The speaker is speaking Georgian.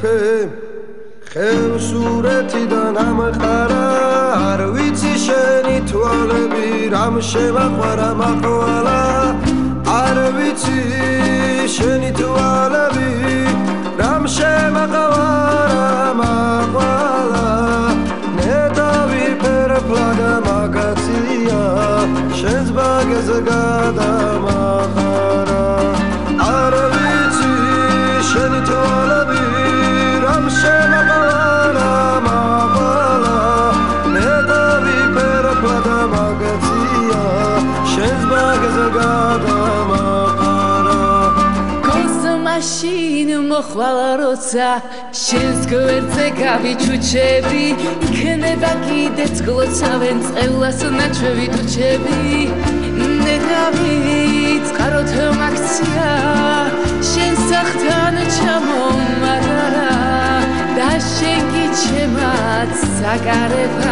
უფე ხევსურეთიდან ამყარა არ ვიცი შენი თვალები რამ შემაყვარა მაყვალა არ ვიცი შენი თვალები რამ შემაყვარა მაყვალა ნეტავი ფერფლა და მაგაცია შენს ბაგეზე გადამაყარა არ ვიცი შენი თვალები რამ შემაყვარა მაყვალა ნეტავი ფერფლა და მაგაცია შენს ბაგეზე გადამაყარა მაშინ მოხვალ როცა შენს გვერდზე გავიჩუჩები იქნება კიდეც გლოცავენ წევლას ნაჩვევი ტუჩები ნეტავით წყაროთ მაქცია შენ სახთან ჩამომარარა და შენ კი ჩემად საგარეფა